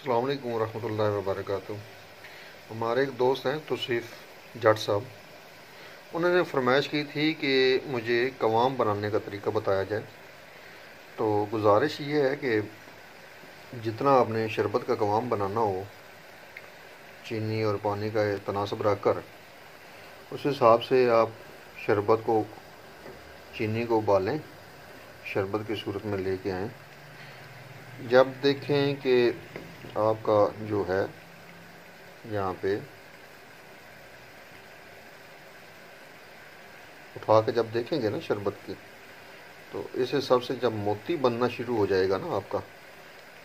अस्सलाम वालेकुम रहमतुल्लाहि व बरकातुहू। हमारे एक दोस्त हैं तौसीफ़ जट साहब, उन्होंने फरमाइश की थी कि मुझे कवाम बनाने का तरीका बताया जाए। तो गुजारिश ये है कि जितना आपने शरबत का कवाम बनाना हो, चीनी और पानी का तनासब रख कर उस हिसाब से आप शरबत को, चीनी को उबालें, शरबत की सूरत में लेके आएँ। जब देखें कि आपका जो है यहाँ पे उठा के जब देखेंगे ना शरबत की, तो इस हिसाब से जब मोती बनना शुरू हो जाएगा ना आपका,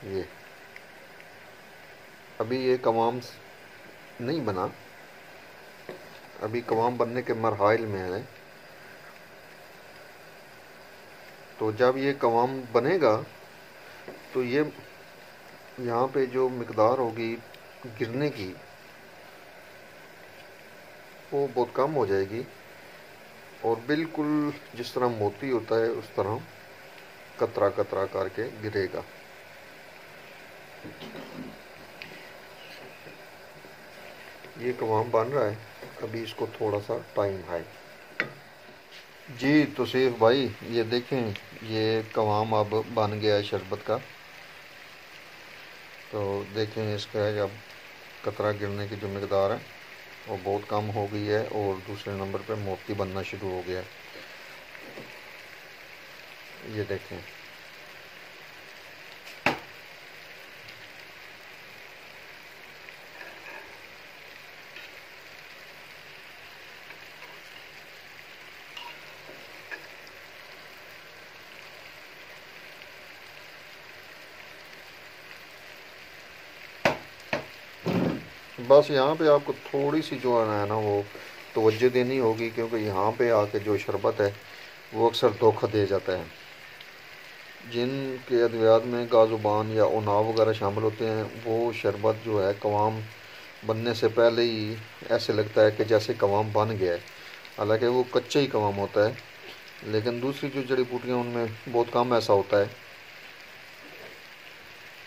ये अभी ये कवाम नहीं बना, अभी कवाम बनने के मरहाइल में है। तो जब ये कवाम बनेगा तो ये यहाँ पे जो मिकदार होगी गिरने की वो बहुत कम हो जाएगी और बिल्कुल जिस तरह मोती होता है उस तरह कतरा कतरा करके गिरेगा। ये कवाम बन रहा है, अभी इसको थोड़ा सा टाइम है। जी तौसीफ़ भाई, ये देखें, ये कवाम अब बन गया है शरबत का। तो देखें इसका जब कतरा गिरने की जो मकदार है वो बहुत कम हो गई है और दूसरे नंबर पे मोती बनना शुरू हो गया है। ये देखें, बस यहाँ पे आपको थोड़ी सी जो है ना वो तवज्जो देनी होगी, क्योंकि यहाँ पे आके जो शरबत है वो अक्सर धोखा दे जाता है। जिनके अद्वियात में गाजुबान या उनाव वगैरह शामिल होते हैं, वो शरबत जो है कवाम बनने से पहले ही ऐसे लगता है कि जैसे कवाम बन गया है, हालांकि वो कच्चा ही कवाम होता है। लेकिन दूसरी जो जड़ी बूटियाँ उनमें बहुत कम ऐसा होता है।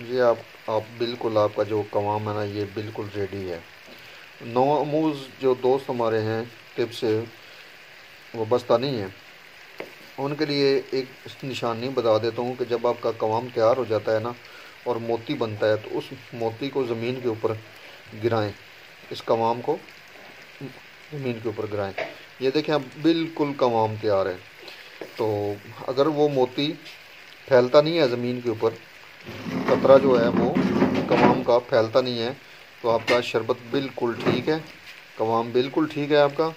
ये आप बिल्कुल, आपका जो कवाम है ना ये बिल्कुल रेडी है। नौआमूज़ जो दोस्त हमारे हैं टिप से वो बस्ता नहीं है, उनके लिए एक निशानी बता देता हूँ कि जब आपका कवाम तैयार हो जाता है ना और मोती बनता है तो उस मोती को ज़मीन के ऊपर गिराएं, इस कवाम को ज़मीन के ऊपर गिराएं। ये देखें अब बिल्कुल कवाम तैयार है। तो अगर वो मोती फैलता नहीं है ज़मीन के ऊपर, कतरा जो है वो कवाम का फैलता नहीं है, तो आपका शरबत बिल्कुल ठीक है, कवाम बिल्कुल ठीक है आपका।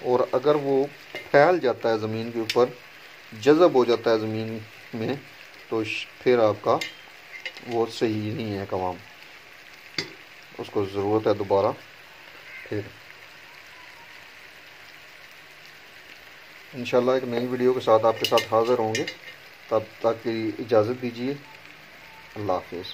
और अगर वो फैल जाता है ज़मीन के ऊपर, जज़ब हो जाता है ज़मीन में, तो फिर आपका वो सही नहीं है कवाम, उसको ज़रूरत है दोबारा फिर। इंशाल्लाह एक नई वीडियो के साथ आपके साथ हाज़िर होंगे, तब तक की इजाज़त दीजिए। अल्लाह हाफ़िज़।